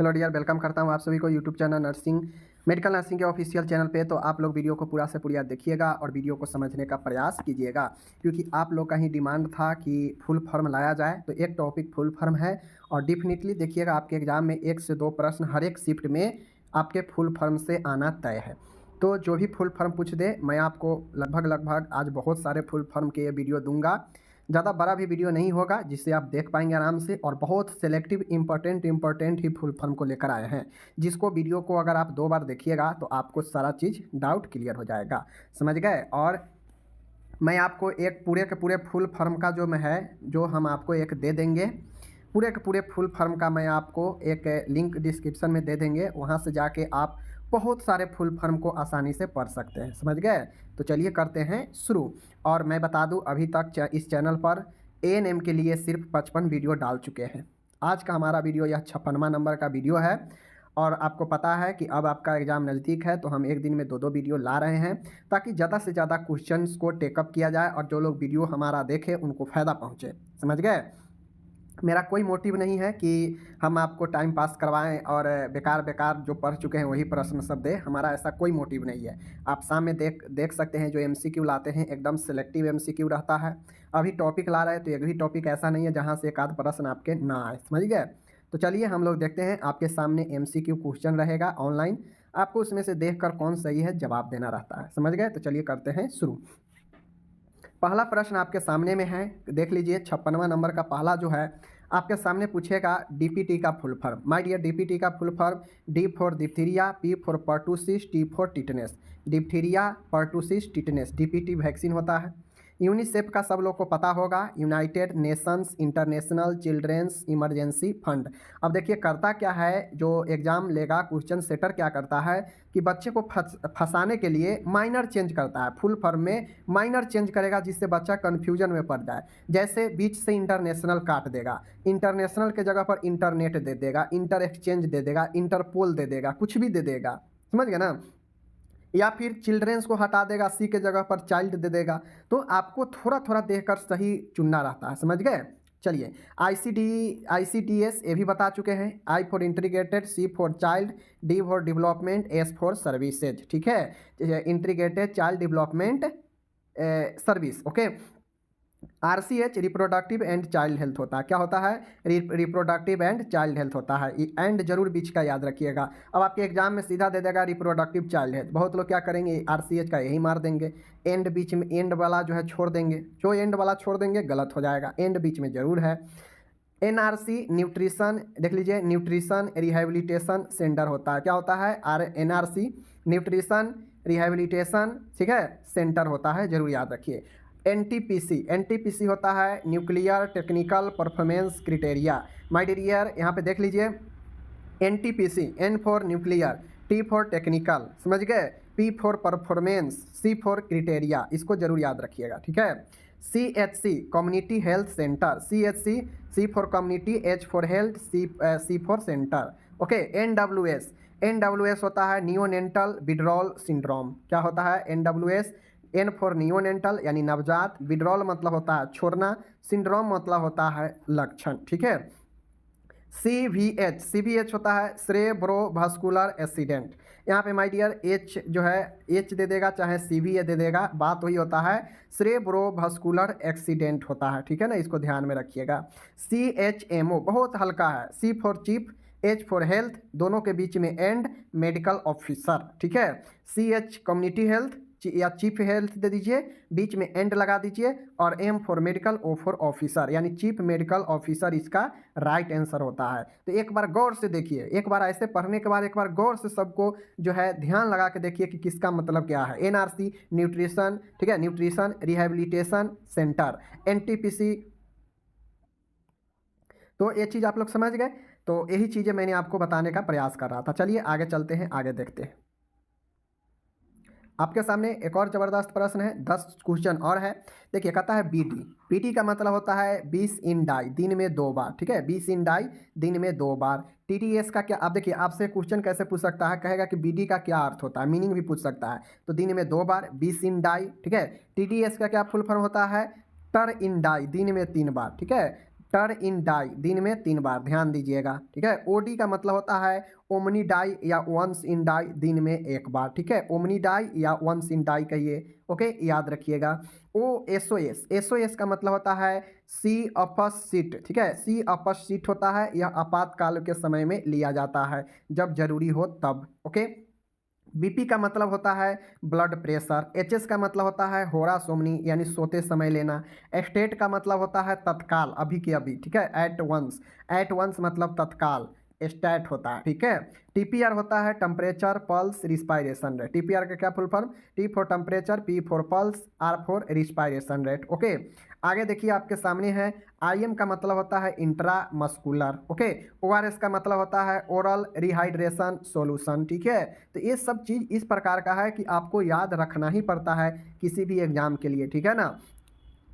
Hello dear, welcome करता हूँ आप सभी को YouTube channel nursing medical nursing के ऑफिशियल चैनल पे। तो आप लोग वीडियो को पूरा से पूरा देखिएगा और वीडियो को समझने का प्रयास कीजिएगा, क्योंकि आप लोग का ही डिमांड था कि फुल फॉर्म लाया जाए। तो एक टॉपिक फुल फॉर्म है और डेफिनेटली देखिएगा आपके एग्जाम में 1 से 2 प्रश्न हर एक शिफ्ट में आपके फुल फॉर्म से आना तय है। तो जो भी फुल फॉर्म पूछ दे, मैं आपको लगभग आज बहुत सारे फुल फॉर्म के ये वीडियो दूंगा। ज़्यादा बड़ा भी वीडियो नहीं होगा, जिससे आप देख पाएंगे आराम से, और बहुत सेलेक्टिव इंपॉर्टेंट ही फुल फॉर्म को लेकर आए हैं, जिसको वीडियो को अगर आप 2 बार देखिएगा तो आपको सारा चीज़ डाउट क्लियर हो जाएगा। समझ गए। और मैं आपको एक पूरे के पूरे फुल फॉर्म का जो हम आपको एक दे देंगे, पूरे के पूरे फुल फॉर्म का मैं आपको एक लिंक डिस्क्रिप्शन में दे देंगे। वहाँ से जाके आप बहुत सारे फुल फॉर्म को आसानी से पढ़ सकते हैं। समझ गए। तो चलिए करते हैं शुरू। और मैं बता दूं, अभी तक इस चैनल पर एएनएम के लिए सिर्फ 55 वीडियो डाल चुके हैं। आज का हमारा वीडियो यह 56वां नंबर का वीडियो है। और आपको पता है कि अब आपका एग्ज़ाम नज़दीक है, तो हम एक दिन में 2-2 वीडियो ला रहे हैं, ताकि ज़्यादा से ज़्यादा क्वेश्चंस को टेकअप किया जाए और जो लोग वीडियो हमारा देखें उनको फ़ायदा पहुँचे। समझ गए। मेरा कोई मोटिव नहीं है कि हम आपको टाइम पास करवाएं और बेकार जो पढ़ चुके हैं वही प्रश्न सब दें। हमारा ऐसा कोई मोटिव नहीं है। आप सामने देख सकते हैं जो एमसीक्यू लाते हैं, एकदम सेलेक्टिव एमसीक्यू रहता है। अभी टॉपिक ला रहे हैं तो एक भी टॉपिक ऐसा नहीं है जहां से एक आध प्रश्न आपके ना आए। समझ गए। तो चलिए हम लोग देखते हैं। आपके सामने एमसीक्यू क्वेश्चन रहेगा ऑनलाइन, आपको उसमें से देख कर कौन सही है जवाब देना रहता है। समझ गए। तो चलिए करते हैं शुरू। पहला प्रश्न आपके सामने में है, देख लीजिए। 56वां नंबर का पहला जो है आपके सामने पूछेगा डीपीटी का full form. My dear, DPT का full form: D for diphtheria, P for pertussis, T for tetanus. Diphtheria, pertussis, tetanus DPT vaccine होता है। यूनिसेफ का सब लोग को पता होगा, United Nations International Children's Emergency Fund. अब देखिए करता क्या है, जो एग्जाम लेगा क्वेश्चन सेटर क्या करता है कि बच्चे को फंसाने के लिए माइनर चेंज करता है। फुल फॉर्म में माइनर चेंज करेगा जिससे बच्चा कन्फ्यूजन में पड़ जाए। जैसे बीच से इंटरनेशनल काट देगा, इंटरनेशनल के जगह पर इंटरनेट दे देगा, इंटर एक्सचेंज दे देगा, इंटरपोल दे देगा, कुछ भी दे देगा। समझ गए ना। या फिर चिल्ड्रेंस को हटा देगा, सी के जगह पर चाइल्ड दे देगा। तो आपको थोड़ा थोड़ा देखकर सही चुनना रहता है। समझ गए। चलिए, ICDS ये भी बता चुके हैं। I for integrated, C for child, D for development, S for services. ठीक है, integrated child development service. Okay. RCH reproductive and child health होता है। क्या होता है? रिप्रोडक्टिव एंड चाइल्ड हेल्थ होता है। एंड जरूर बीच का याद रखिएगा। अब आपके एग्जाम में सीधा दे देगा रिप्रोडक्टिव चाइल्ड हेल्थ। बहुत लोग क्या करेंगे, RCH का यही मार देंगे, एंड बीच में एंड वाला जो है छोड़ देंगे। जो एंड वाला छोड़ देंगे गलत हो जाएगा, एंड बीच में जरूर है। NRC न्यूट्रिशन, देख लीजिए, न्यूट्रिशन रिहेबिलिटेशन सेंटर होता है। क्या होता है? NRC न्यूट्रिशन रिहेबिलिटेशन, ठीक है, सेंटर होता है, जरूर याद रखिए। NTPC होता है nuclear technical performance criteria. My dear, यहाँ पे देख लीजिए, NTPC, N for nuclear, T for technical, समझ गए, P for performance, C for criteria. इसको जरूर याद रखिएगा। ठीक है। CHC community health centre, CHC, C for community, H for health, C for centre. Okay. NWS होता है नियोनेंटल विड्रॉल सिंड्रोम। क्या होता है? NWS, N फॉर नियोनेंटल यानी नवजात, विड्रॉल मतलब होता है छोड़ना, सिंड्रोम मतलब होता है लक्षण। ठीक है। CVH होता है सेरेब्रोवास्कुलर एक्सीडेंट। यहाँ पे माय डियर H जो है, H दे देगा चाहे CV दे देगा, बात वही होता है, सेरेब्रोवास्कुलर एक्सीडेंट होता है। ठीक है ना, इसको ध्यान में रखिएगा। CHMO बहुत हल्का है, C for chief, H for health, दोनों के बीच में एंड, मेडिकल ऑफिसर। ठीक है। CH कम्युनिटी हेल्थ या चीफ हेल्थ दे दीजिए, बीच में एंड लगा दीजिए, और M for medical, O for officer, यानी चीफ मेडिकल ऑफिसर इसका राइट आंसर होता है। तो एक बार गौर से देखिए, एक बार ऐसे पढ़ने के बाद एक बार गौर से सबको जो है ध्यान लगा के देखिए कि किसका मतलब क्या है। NRC न्यूट्रिशन, ठीक है, न्यूट्रिशन रिहेबिलिटेशन सेंटर, NTPC। तो ये चीज़ आप लोग समझ गए। तो यही चीज़ें मैंने आपको बताने का प्रयास कर रहा था। चलिए आगे चलते हैं, आगे देखते हैं। आपके सामने एक और ज़बरदस्त प्रश्न है, 10 क्वेश्चन और है। देखिए कहता है BD का मतलब होता है 20 इन डाई, दिन में 2 बार। ठीक है, 20 इन डाई, दिन में 2 बार। TDS का क्या? आप देखिए, आपसे क्वेश्चन कैसे पूछ सकता है, कहेगा कि BD का क्या अर्थ होता है, मीनिंग भी पूछ सकता है। तो दिन में 2 बार, 20 इन डाई। ठीक है। TDS का क्या फुल फॉर्म होता है? टर इन डाई, दिन में 3 बार। ठीक है। टर इन डाई दिन में 3 बार, ध्यान दीजिएगा, ठीक है। ओडी का मतलब होता है ओमनी डाई या वंस इन डाई दिन में 1 बार, ठीक है। ओमनी डाई या वंस इन डाई कहिए, ओके, याद रखिएगा। ओ एसओएस, एसओएस का मतलब होता है सी अपस सीट, ठीक है। सी अपस सीट होता है, यह आपातकाल के समय में लिया जाता है जब जरूरी हो तब, ओके। बीपी का मतलब होता है ब्लड प्रेशर। एचएस का मतलब होता है होरा सोमनी यानी सोते समय लेना। स्टेट का मतलब होता है तत्काल, अभी के अभी, ठीक है। एट वंस, एट वंस मतलब तत्काल, स्टैट होता है, ठीक है। टीपीआर होता है temperature pulse respiration rate. TPR का क्या full form? T for temperature, P for pulse, R for respiration rate, okay. आगे देखिए आपके सामने है, आईएम का मतलब होता है इंट्रामस्कुलर, ओके। ओआरएस का मतलब होता है ओरल रिहाइड्रेशन सॉल्यूशन, ठीक है। तो ये सब चीज़ इस प्रकार का है कि आपको याद रखना ही पड़ता है किसी भी एग्जाम के लिए, ठीक है ना।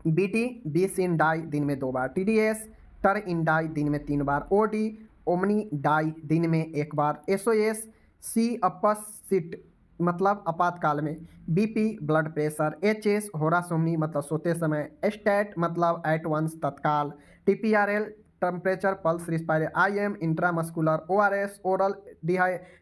बीटी बीस इन डाई दिन में 2 बार, टीडीएस टर इन डाई दिन में 3 बार, ओडी ओमनी डाई दिन में 1 बार, एसओएस सी अपस सिट मतलब आपातकाल में, बीपी ब्लड प्रेशर, एचएस होरा सोमनी मतलब सोते समय, स्टैट मतलब एट वंस तत्काल, TPRL temperature pulse respire, IM intramuscular, ORS oral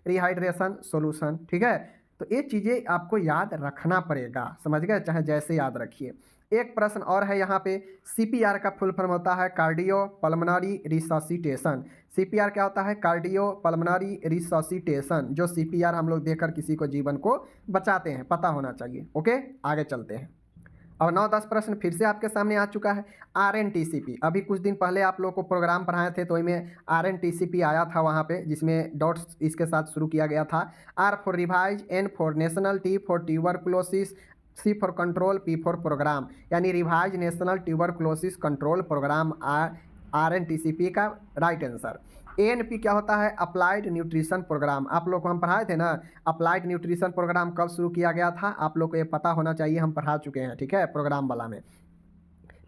rehydration solution, ठीक है। तो ये चीज़ें आपको याद रखना पड़ेगा, समझ गए, चाहे जैसे याद रखिए। एक प्रश्न और है यहाँ पे, सीपीआर का फुल फॉर्म होता है कार्डियो पल्मोनरी रिससिटेशन। सीपीआर क्या होता है? Cardio pulmonary resuscitation. जो सीपीआर हम लोग देकर किसी को जीवन को बचाते हैं, पता होना चाहिए, ओके। आगे चलते हैं। और 9-10 प्रश्न फिर से आपके सामने आ चुका है। आरएनटीसीपी, अभी कुछ दिन पहले आप लोगों को प्रोग्राम पढ़ाए थे तो इनमें आरएनटीसीपी आया था वहाँ पे, जिसमें डॉट्स इसके साथ शुरू किया गया था। R for revise, N for national, T for tuberculosis, C for control, P for programme, यानी revise national tuberculosis control programme RNTCP का राइट आंसर। एएनपी क्या होता है? Applied nutrition programme. आप लोग को हम पढ़ाए थे ना, अप्लाइड न्यूट्रिशन प्रोग्राम कब शुरू किया गया था, आप लोग को ये पता होना चाहिए, हम पढ़ा चुके हैं, ठीक है, प्रोग्राम वाला में।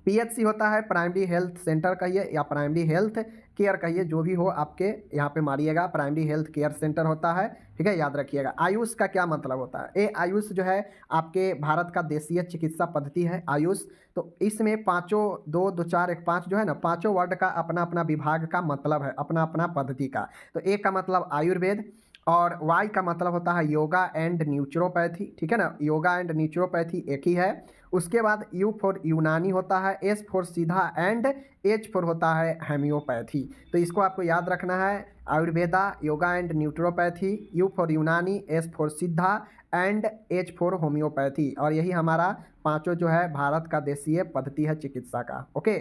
पीएचसी होता है प्राइमरी हेल्थ सेंटर कहिए या प्राइमरी हेल्थ केयर कहिए, जो भी हो आपके यहाँ पे मारिएगा, प्राइमरी हेल्थ केयर सेंटर होता है, ठीक है, याद रखिएगा। आयुष का क्या मतलब होता है? ये आयुष जो है आपके भारत का देशीय चिकित्सा पद्धति है आयुष। तो इसमें पाँचों 2, 2, 4, 1, 5 जो है ना, पाँचों वर्ड का अपना अपना विभाग का मतलब है, अपना अपना पद्धति का। तो ए का मतलब आयुर्वेद, और वाई का मतलब होता है योगा एंड न्यूट्रोपैथी, ठीक है ना, योगा एंड न्यूट्रोपैथी एक ही है। उसके बाद यू फॉर यूनानी होता है, S for Siddha and H for होता है हेम्योपैथी। तो इसको आपको याद रखना है, Ayurveda, yoga and naturopathy, U for Unani, S for Siddha and H for homeopathy. और यही हमारा पांचों जो है भारत का देशीय पद्धति है चिकित्सा का, ओके।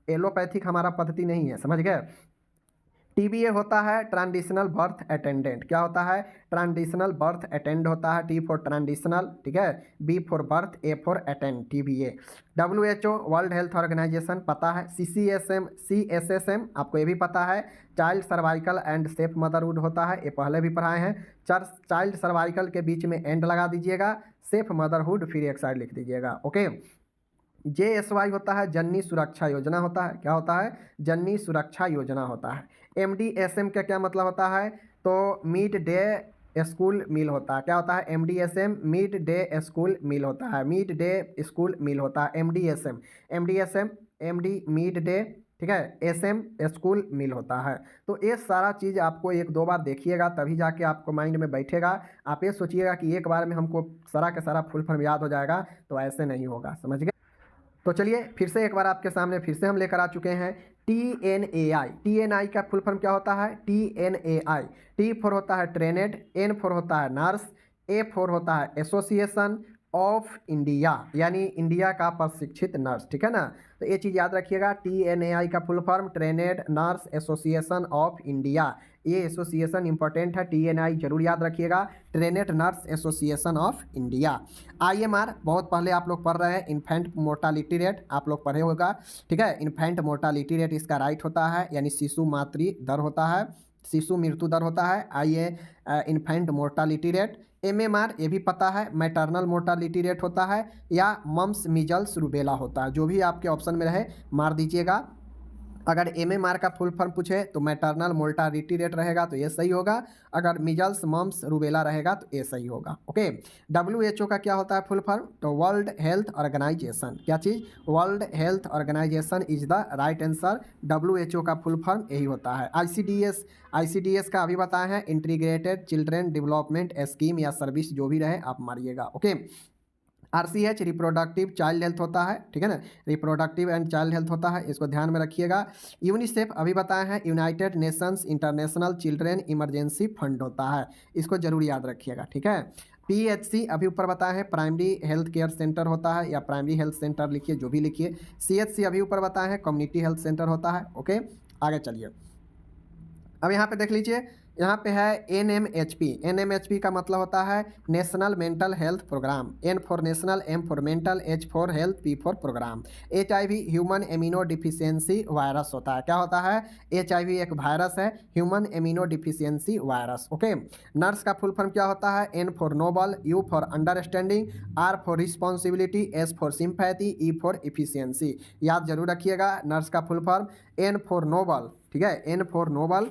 एलोपैथिक हमारा पद्धति नहीं है, समझ गए। टीबीए होता है ट्रांडिशनल बर्थ अटेंडेंट। क्या होता है? ट्रांडिशनल बर्थ अटेंड होता है, टी फॉर ट्रांडिशनल, ठीक है, B for birth, A for attend, TBA. WHO world health organisation पता है। सीसीएसएम, सीएसएसएम आपको ये भी पता है, child survival and safe motherhood होता है, ये पहले भी पढ़ाए हैं। चाइल्ड सर्वाइकल के बीच में एंड लगा दीजिएगा, सेफ मदरहुड फिर एक साइड लिख दीजिएगा, ओके। JSY होता है जननी सुरक्षा योजना होता है। क्या होता है? जननी सुरक्षा योजना होता है। MDSM का क्या मतलब होता है? तो मिड डे स्कूल मील होता है। क्या होता है? MDSM मिड डे स्कूल मील होता है, मिड डे स्कूल मील होता है, MDSM MD मिड डे, ठीक है, SM स्कूल मील होता है। तो ये सारा चीज़ आपको 1-2 बार देखिएगा, तभी जाके आपको माइंड में बैठेगा। आप ये सोचिएगा कि एक बार में हमको सारा का सारा फुल फॉर्म याद हो जाएगा, तो ऐसे नहीं होगा, समझ गए। तो चलिए फिर से एक बार आपके सामने फिर से हम लेकर आ चुके हैं TNAI। TNAI का फुल फॉर्म क्या होता है? TNAI, टी फॉर होता है ट्रेनेड, एन फॉर होता है नर्स, ए फॉर होता है एसोसिएशन ऑफ इंडिया, यानी इंडिया का प्रशिक्षित नर्स, ठीक है ना। तो ये चीज़ याद रखिएगा, TNAI का full form trained nurse association of India. ये एसोसिएशन इंपॉर्टेंट है, TNAI जरूर याद रखिएगा, trained nurse association of India. IMR बहुत पहले आप लोग पढ़ रहे हैं, इन्फेंट मोर्टालिटी रेट आप लोग पढ़े होगा, ठीक है। इन्फेंट मोर्टालिटी रेट इसका राइट होता है, यानी शिशु मातृ दर होता है, शिशु मृत्यु दर होता है, इन्फेंट मोर्टालिटी रेट। MMR ये भी पता है, मैटरनल मोर्टालिटी रेट होता है, या मम्स मिजल्स रूबेला होता है, जो भी आपके ऑप्शन में रहे मार दीजिएगा। अगर MMR का फुल फॉर्म पूछे तो मैटरनल मोर्टालिटी रेट रहेगा, तो ये सही होगा। अगर मिजल्स मम्स रूबेला रहेगा तो ये सही होगा। ओके, WHO का क्या होता है फुल फॉर्म? तो वर्ल्ड हेल्थ ऑर्गेनाइजेशन। क्या चीज़? World health organisation is the right answer. WHO का फुल फॉर्म यही होता है। ICDS का अभी बताया है, इंटीग्रेटेड चिल्ड्रेन डेवलपमेंट स्कीम या सर्विस, जो भी रहे आप मारिएगा। Okay, RCH reproductive child health होता है, ठीक है ना, रिप्रोडक्टिव एंड चाइल्ड हेल्थ होता है, इसको ध्यान में रखिएगा। यूनिसेफ अभी बताया है, United Nations international children emergency fund होता है, इसको जरूर याद रखिएगा, ठीक है। PHC अभी ऊपर बताया है, प्राइमरी हेल्थ केयर सेंटर होता है, या प्राइमरी हेल्थ सेंटर लिखिए, जो भी लिखिए। CHC अभी ऊपर बताया है, कम्युनिटी हेल्थ सेंटर होता है। ओके, आगे चलिए। अब यहाँ पे देख लीजिए, यहाँ पे है NMHP। NMHP का मतलब होता है national mental health programme. N for national, M for mental, H for health, P for programme. HIV human immunodeficiency virus होता है। क्या होता है? HIV एक वायरस है, human immunodeficiency virus. Okay, nurse का फुल फॉर्म क्या होता है? N for noble, U for understanding, R for responsibility, S for sympathy, E for efficiency. याद जरूर रखिएगा, नर्स का full form N for Nobel, ठीक है, N for noble,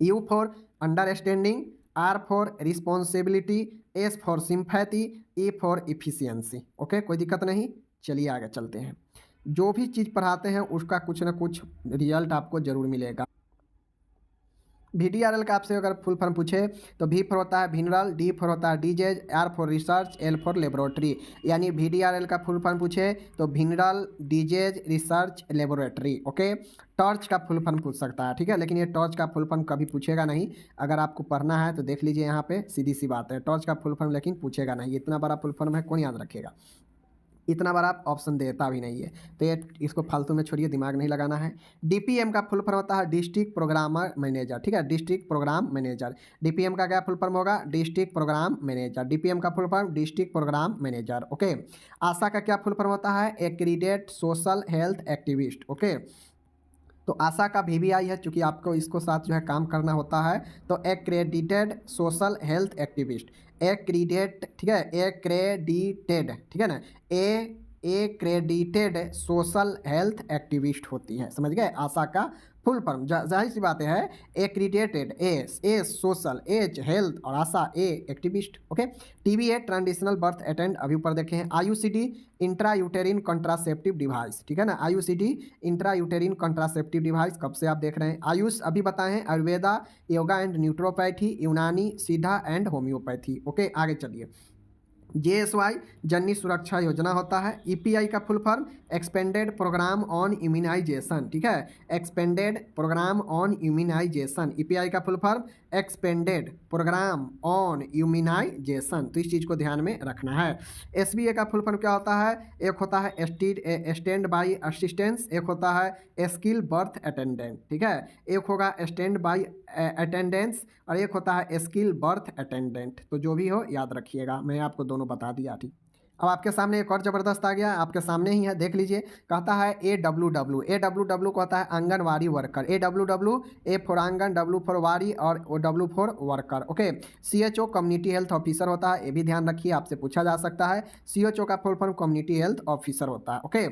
U for understanding, R for responsibility, S for sympathy, E for efficiency. Okay, कोई दिक्कत नहीं, चलिए आगे चलते हैं। जो भी चीज़ पढ़ाते हैं उसका कुछ ना कुछ रिजल्ट आपको जरूर मिलेगा। VDRL का आपसे अगर फुल फॉर्म पूछे तो V फॉर होता है विनरल, D फॉर होता है disease, R for research, L for laboratory. यानी VDRL का फुल फॉर्म पूछे तो venereal, disease, research, laboratory. Okay, TORCH का फुल फॉर्म पूछ सकता है, ठीक है, लेकिन ये टॉर्च का फुल फॉर्म कभी पूछेगा नहीं। अगर आपको पढ़ना है तो देख लीजिए, यहाँ पे सीधी सी बात है, टॉर्च का फुल फॉर्म लेकिन पूछेगा नहीं। इतना बड़ा फुल फॉर्म है, कौन याद रखेगा? इतना बार आप ऑप्शन देता भी नहीं है, तो ये इसको फालतू में छोड़िए, दिमाग नहीं लगाना है। DPM का फुल फॉर्म होता है डिस्ट्रिक्ट प्रोग्रामर मैनेजर, ठीक है, डिस्ट्रिक्ट प्रोग्राम मैनेजर। DPM का क्या फुल फॉर्म होगा? District programme manager. DPM का full form district programme manager. Okay, ASHA का क्या फुल फॉर्म होता है? Accredited social health activist. Okay, तो आशा का VBI है, चूंकि आपको इसको साथ जो है काम करना होता है, तो accredited social health activist, accredit, ठीक है, एक्रेडिटेड, ठीक है ना, एक्रेडिटेड सोशल हेल्थ एक्टिविस्ट होती है, समझ गए? आशा का फुल फॉर्म जाहिर सी बात है, accredited, A social, H health, और ASHA A activist. Okay, TBA transitional birth attend अभी ऊपर देखे हैं। IUCD intra uterine contraceptive device, ठीक है ना, IUCD intra uterine contraceptive device कब से आप देख रहे हैं। आयुष अभी बताए हैं, आयुर्वेदा, योगा एंड न्यूट्रोपैथी, यूनानी, सीधा एंड होम्योपैथी। ओके, आगे चलिए। JSY जननी सुरक्षा योजना होता है। EPI का full form expanded programme on immunisation, ठीक है, expanded programme on immunisation. EPI का full form expanded programme on immunisation, तो इस चीज़ को ध्यान में रखना है। SBA का फुल फॉर्म क्या होता है? एक होता है स्टैंड बाई असिस्टेंस, एक होता है स्किल बर्थ अटेंडेंट, ठीक है, एक होगा स्टैंड बाई अटेंडेंस, और एक होता है स्किल बर्थ अटेंडेंट। तो जो भी हो याद रखिएगा, मैं आपको दोनों बता दिया, ठीक। अब आपके सामने एक और ज़बरदस्त आ गया, आपके सामने ही है, देख लीजिए। कहता है AWW को होता है anganwadi worker. AWW, A for आंगन, W फॉर वारी, और W for worker. Okay, CHO community health officer होता है, ये भी ध्यान रखिए, आपसे पूछा जा सकता है। CHO का full form community health officer होता है। ओके,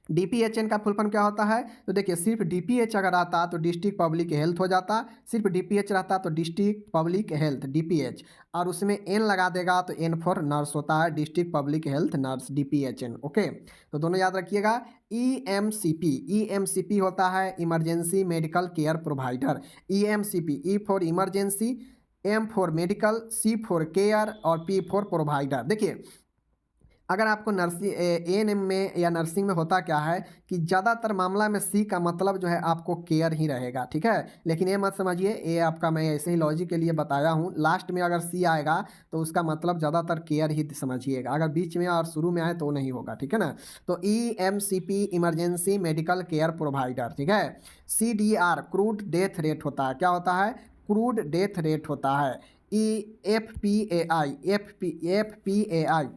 DPHN का फुल फॉर्म क्या होता है? तो देखिए, सिर्फ DPH अगर आता तो डिस्ट्रिक्ट पब्लिक हेल्थ हो जाता, सिर्फ DPH रहता तो डिस्ट्रिक्ट पब्लिक हेल्थ, DPH, और उसमें N लगा देगा तो N फॉर नर्स होता है, district public health nurse, DPHN। Okay, तो दोनों याद रखिएगा। EMCP होता है emergency medical care provider. EMCP, E for emergency, M for medical, C for care, और P फॉर प्रोवाइडर। देखिए, अगर आपको ANM में या नर्सिंग में होता क्या है कि ज़्यादातर मामला में C का मतलब जो है आपको केयर ही रहेगा, ठीक है, लेकिन ये मत समझिए, ये आपका मैं ऐसे ही लॉजिक के लिए बताया हूँ। लास्ट में अगर C आएगा तो उसका मतलब ज़्यादातर केयर ही समझिएगा, अगर बीच में और शुरू में आए तो नहीं होगा, ठीक है ना। तो EMCP emergency medical care provider, ठीक है। CDR क्रूड डेथ रेट होता है, क्या होता है? क्रूड डेथ रेट होता है। FPAI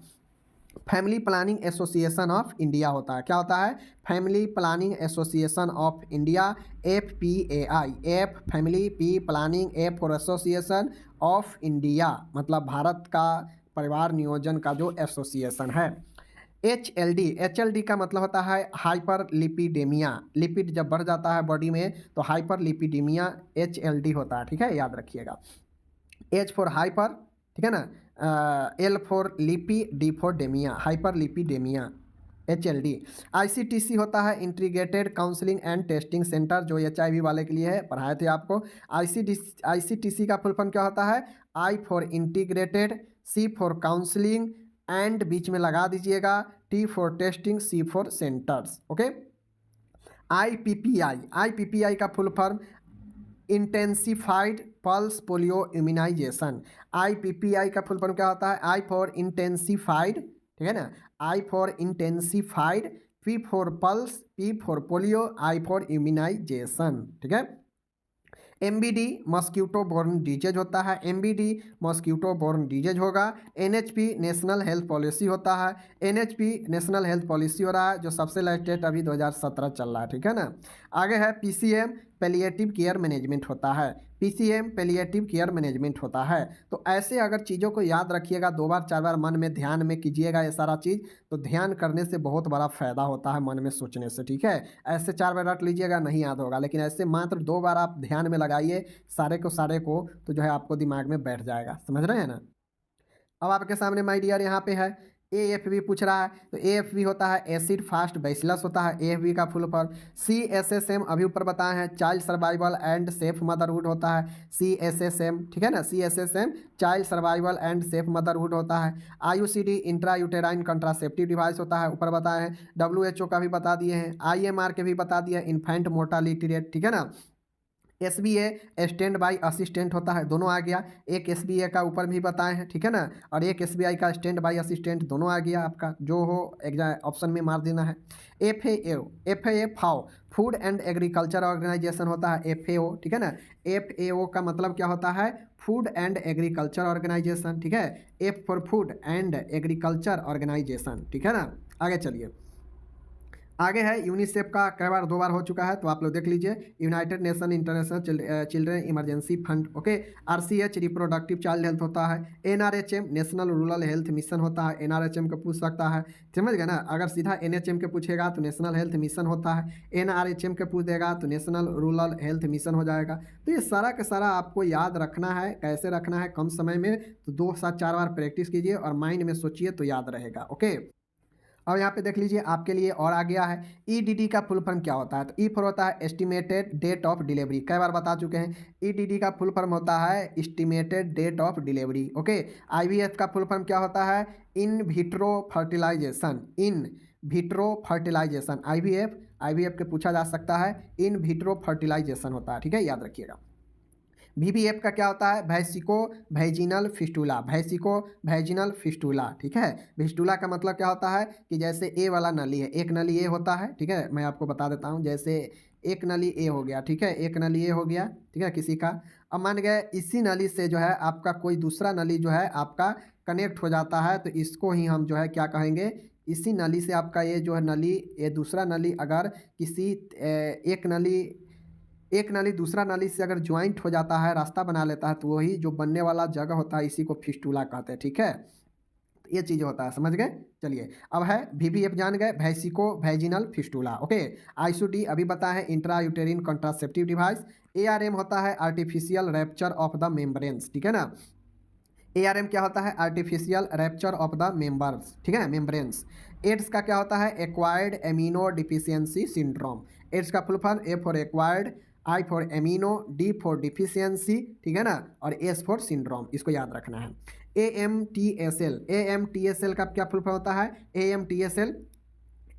family planning association of India होता है, क्या होता है? Family planning association of India, FPAI, F family, P planning, A for association of India, मतलब भारत का परिवार नियोजन का जो एसोसिएशन है। HLD का मतलब होता है हाइपर लिपिडेमिया। लिपिड जब बढ़ जाता है बॉडी में तो हाइपर लिपिडेमिया HLD होता है, ठीक है, याद रखिएगा। H फॉर हाइपर, ठीक है ना, L for lipi, D for demia, hyper lipidemia HLD। ICTC होता है integrated counselling and testing centre, जो HIV वाले के लिए है, पढ़ाए थे आपको। ICTC का फुल फॉर्म क्या होता है? I for integrated, C for counselling, and बीच में लगा दीजिएगा, T for testing, C for centres. Okay. IPPI का full form intensified pulse polio immunisation. IPPI का फुल फॉर्म क्या होता है? I फॉर इंटेंसिफाइड, ठीक है ना, I for intensified, P for pulse, P for polio, I for immunisation, ठीक है। MBD मस्क्यूटो बोर्न डिजीज होता है, MBD मस्क्यूटो बोर्न डिजीज होगा। NHP नेशनल हेल्थ पॉलिसी होता है, NHP नेशनल हेल्थ पॉलिसी हो रहा है, जो सबसे लेटेस्ट अभी 2017 चल रहा है, ठीक है ना। आगे है PCM पैलिएटिव केयर मैनेजमेंट होता है, PCM पैलिएटिव केयर मैनेजमेंट होता है। तो ऐसे अगर चीज़ों को याद रखिएगा, 2 बार 4 बार मन में ध्यान में कीजिएगा ये सारा चीज़, तो ध्यान करने से बहुत बड़ा फ़ायदा होता है मन में सोचने से, ठीक है। ऐसे 4 बार रट लीजिएगा नहीं याद होगा, लेकिन ऐसे मात्र 2 बार आप ध्यान में लगाइए सारे को, तो जो है आपको दिमाग में बैठ जाएगा, समझ रहे हैं ना। अब आपके सामने माय डियर यहाँ पे है AFB पूछ रहा है, तो AFB होता है एसिड फास्ट बैसिलस होता है, AFB का फुल फॉर्म। CSSM अभी ऊपर बताए हैं child survival and safe motherhood होता है, CSSM, ठीक है ना, CSSM child survival and safe motherhood होता है। IUCD intra uterine contraceptive device होता है, ऊपर बताए हैं। WHO का भी बता दिए हैं, IMR के भी बता दिए, इन्फेंट मोर्टालिटी रेट, ठीक है ना। SBA स्टैंड बाई असिस्टेंट होता है, दोनों आ गया। एक SBA का ऊपर भी बताए हैं, ठीक है ना, और एक SBI का स्टैंड बाई असिस्टेंट, दोनों आ गया आपका, जो हो एग्जाम ऑप्शन में मार देना है। FAO FAO food and agriculture organisation होता है, FAO, ठीक है ना। FAO का मतलब क्या होता है? फूड एंड एग्रीकल्चर ऑर्गेनाइजेशन, ठीक है, F for food and agriculture organisation, ठीक है ना। आगे चलिए, आगे है यूनिसेफ का, कई बार 2 बार हो चुका है, तो आप लोग देख लीजिए। United nation international children emergency fund, okay. RCH reproductive child health होता है। NRHM national rural health mission होता है, NRHM को पूछ सकता है, समझ गए ना। अगर सीधा NHM के पूछेगा तो नेशनल हेल्थ मिशन होता है, NRHM के पूछ देगा तो नेशनल रूरल हेल्थ मिशन हो जाएगा। तो ये सारा का सारा आपको याद रखना है, कैसे रखना है कम समय में, तो 2 से 4 बार प्रैक्टिस कीजिए और माइंड में सोचिए तो याद रहेगा, ओके। अब यहाँ पे देख लीजिए आपके लिए और आ गया है EDD का फुल फॉर्म क्या होता है, तो E फॉर होता है एस्टिमेटेड डेट ऑफ डिलीवरी, कई बार बता चुके हैं। EDD का फुल फॉर्म होता है estimated date of delivery, okay. IVF का फुल फॉर्म क्या होता है? In vitro fertilisation, in vitro fertilisation, IVF के पूछा जा सकता है, इन विट्रो फर्टिलाइजेशन होता है, ठीक है, याद रखिएगा। VVF का क्या होता है? वैसिको वैजिनल फिस्टूला, वैसिको वैजिनल फिस्टूला, ठीक है। फिस्टूला का मतलब क्या होता है कि जैसे A वाला नली है, एक नली A होता है, ठीक है, मैं आपको बता देता हूँ। जैसे एक नली A हो गया, ठीक है, एक नली A हो गया, ठीक है, किसी का। अब मान गए इसी नली से जो है आपका कोई दूसरा नली जो है आपका कनेक्ट हो जाता है, तो इसको ही हम जो है क्या कहेंगे? इसी नली से आपका ये जो है नली, ये दूसरा नली अगर किसी एक नली दूसरा नली से अगर ज्वाइंट हो जाता है, रास्ता बना लेता है, तो वही जो बनने वाला जगह होता है, इसी को फिस्टूला कहते हैं, ठीक है। तो ये चीज़ होता है, समझ गए। चलिए, अब है VVF जान गए, vesico vaginal fistula, okay. ICD अभी बता है intra uterine contraceptive device. ARM होता है artificial rupture of the membranes, ठीक है ना। ARM क्या होता है? Artificial rupture of the members, ठीक है ना, मेम्ब्रेन्स। एड्स का क्या होता है? Acquired amino deficiency syndrome. AIDS का full form A for acquired, I for amino, D for deficiency, ठीक है ना, और S फॉर सिंड्रोम, इसको याद रखना है। AMTSL का क्या फुल फॉर्म होता है? AMTSL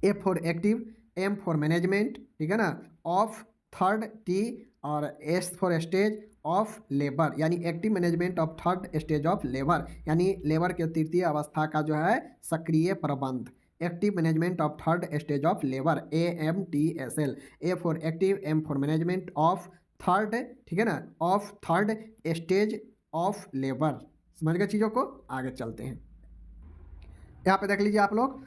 A for active, M for management, ठीक है ना, ऑफ थर्ड T, और S for stage of labour, यानी active management of third stage of labour, यानी लेबर के तृतीय अवस्था का जो है सक्रिय प्रबंध, active management of third stage of labour, AMTSL। A for active, M for management of third, ठीक है ना, of third stage of labour. समझ गए चीज़ों को, आगे चलते हैं। यहाँ पे देख लीजिए आप लोग,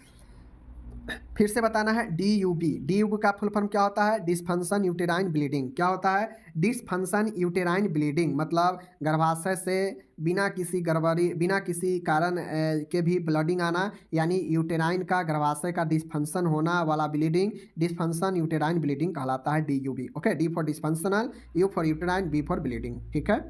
फिर से बताना है DUB। DUB का फुल फॉर्म क्या होता है? Dysfunction uterine bleeding. क्या होता है? डिसफंक्शन यूटेराइन ब्लीडिंग, मतलब गर्भाशय से बिना किसी गड़बड़ी, बिना किसी कारण के भी ब्लीडिंग आना, यानी यूटेराइन का, गर्भाशय का डिसफंक्शन होना वाला ब्लीडिंग डिसफंक्शन यूटेराइन ब्लीडिंग कहलाता है, DUB। Okay, D for dysfunctional, U for uterine, B for bleeding. ठीक है।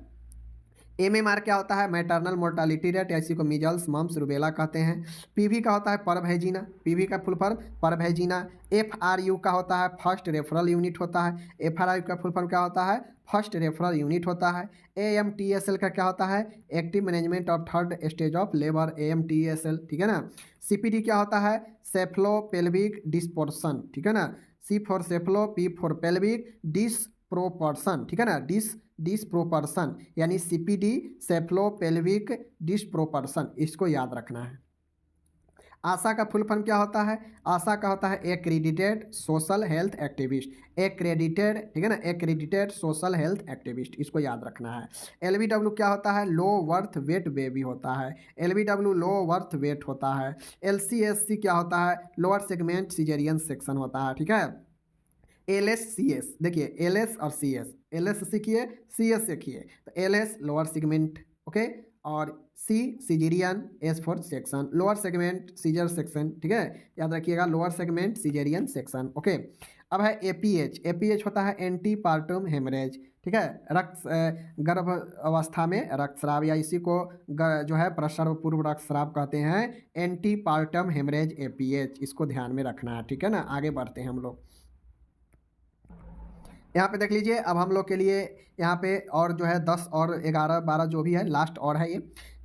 MMR क्या होता है? मैटरनल मोर्टालिटी रेट, इसी को मीजल्स मम्स रूबेला कहते हैं। PV का होता है परवैजिना, PV का फुल फॉर्म परवैजिना। FRU का होता है फर्स्ट रेफरल यूनिट होता है, FRU का फुल फॉर्म क्या होता है? फर्स्ट रेफरल यूनिट होता है। AMTSL का क्या होता है? Active management of third stage of labour, AMTSL। ठीक है ना। CPD क्या होता है? सेफ्लोपेल्विक डिस्पोर्शन। ठीक है ना। C for cephalo, P for pelvic, disproportion. ठीक है ना। डिसप्रोपर्शन, यानी CPD सेफ्लोपेल्विक डिसप्रोपर्शन, इसको याद रखना है। आशा का फुल फॉर्म क्या होता है? आशा का होता है accredited social health activist. Accredited, ठीक है ना, एक्रेडिटेड सोशल हेल्थ एक्टिविस्ट, इसको याद रखना है। LBW क्या होता है? लो वर्थ वेट बेबी होता है, LBW लो वर्थ वेट होता है। LCSC क्या होता है? लोअर सेगमेंट सीजेरियन सेक्शन होता है। ठीक है। LSCS, देखिए LS और CS, LS सीखिए, CS सीखिए। तो LS लोअर सेगमेंट, ओके, और C caesarean, S for section, lower segment caesar section. ठीक है, याद रखिएगा, lower segment caesarean section. Okay. अब है APH। APH होता है एंटी पार्टम हेमरेज। ठीक है, गर्भ अवस्था में रक्तस्राव, या इसी को जो है प्रसव पूर्व रक्तस्राव कहते हैं, एंटी पार्टम हेमरेज, APH, इसको ध्यान में रखना है। ठीक है ना। आगे बढ़ते हैं हम लोग। यहाँ पे देख लीजिए, अब हम लोग के लिए यहाँ पे और जो है 10 और 11 12 जो भी है, लास्ट और है ये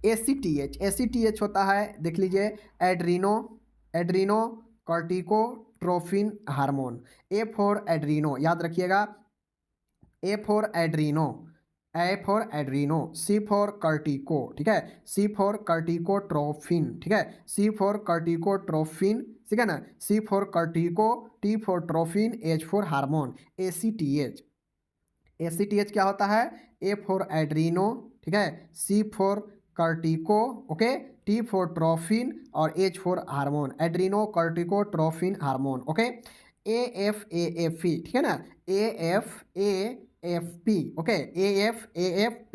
ACTH। ACTH होता है, देख लीजिए, adreno corticotrophin hormone. A for adreno, याद रखिएगा, A for adreno, A for adreno, C for cortico. ठीक है, C फॉर कर्टिकोट्रोफिन। ठीक है, C फॉर कर्टिकोट्रोफिन। ठीक है ना। C for cortico, T for trophin, H for hormone, ACTH। ACTH क्या होता है? A फॉर एड्रीनो, ठीक है, C for cortico, okay, T for trophin और H for hormone, adreno cortico trophin hormone. Okay. AFAFP, ठीक है ना, AFAFP, ओके, AFAFP।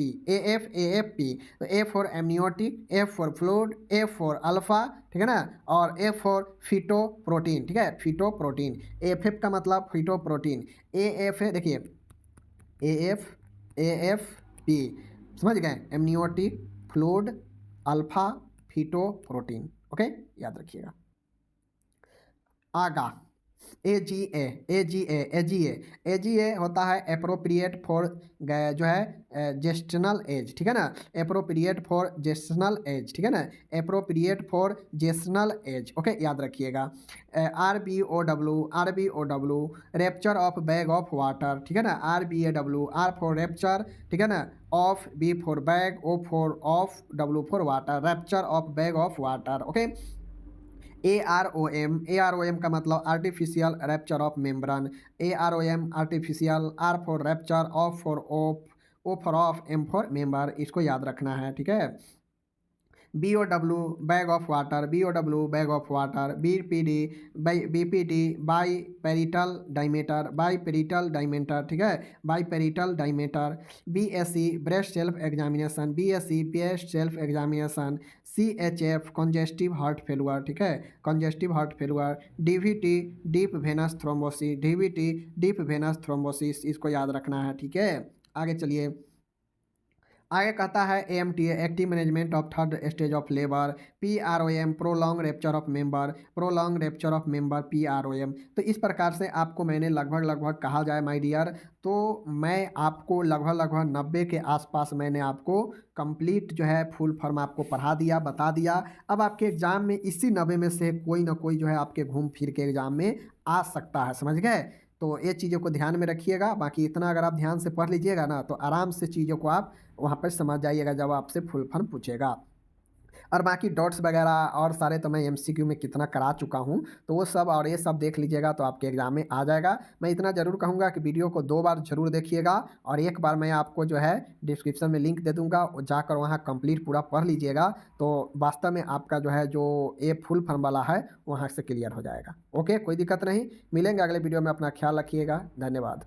तो A for amniotic, F for fluid, F for alpha, ठीक है ना, और F फॉर फिटो प्रोटीन। ठीक है, फिटो प्रोटीन, AFF का मतलब फिटो प्रोटीन। AF है, देखिए, AFP, समझ गए, amniotic, fluid, alpha, feto protein. Okay, याद रखिएगा। आगा AGA होता है अप्रोप्रिएट फॉर जो है जेस्टनल एज। ठीक है ना, अप्रोप्रिएट फॉर जेस्टनल एज। ठीक है ना, अप्रोप्रिएट फॉर जेस्टनल एज। ओके, याद रखिएगा। RBOW rupture of bag of water. ठीक है ना, RBAW, R फॉर रेप्चर, ठीक है ना, of, B for bag, O for of, W for water, rupture of bag of water. Okay. AROM का मतलब artificial rupture of membrane, AROM artificial, R for rapture, of for of, O for of, M for member, इसको याद रखना है। ठीक है। BOW bag of water, BOW bag of water, BPD by parietal diameter, by parietal diameter. ठीक है, by parietal diameter. BSE breast self examination, BSE breast self examination. CHF congestive heart failure. ठीक है, congestive heart failure. DVT deep venous thrombosis, DVT deep venous thrombosis, इसको याद रखना है। ठीक है, आगे चलिए। आगे कहता है AMTA active management of third stage of labour. PROM prolong rupture of member, prolong rupture of member, PROM। तो इस प्रकार से आपको मैंने लगभग कहा जाए माय डियर, तो मैं आपको लगभग 90 के आसपास मैंने आपको कंप्लीट जो है फुल फॉर्म आपको पढ़ा दिया, बता दिया। अब आपके एग्ज़ाम में इसी 90 में से कोई ना कोई जो है आपके घूम फिर के एग्ज़ाम में आ सकता है, समझ गए। तो ये चीज़ों को ध्यान में रखिएगा। बाकी इतना अगर आप ध्यान से पढ़ लीजिएगा ना, तो आराम से चीज़ों को आप वहाँ पर समझ जाइएगा जब आपसे फुल फॉर्म पूछेगा। और बाकी डॉट्स वगैरह और सारे तो मैं एमसीक्यू में कितना करा चुका हूँ, तो वो सब और ये सब देख लीजिएगा तो आपके एग्ज़ाम में आ जाएगा। मैं इतना ज़रूर कहूँगा कि वीडियो को 2 बार ज़रूर देखिएगा और एक बार मैं आपको जो है डिस्क्रिप्शन में लिंक दे दूँगा, जाकर वहाँ कंप्लीट पूरा पढ़ लीजिएगा, तो वास्तव में आपका जो है जो ये फुल फॉर्म वाला है वहाँ से क्लियर हो जाएगा। ओके, कोई दिक्कत नहीं। मिलेंगे अगले वीडियो में, अपना ख्याल रखिएगा। धन्यवाद।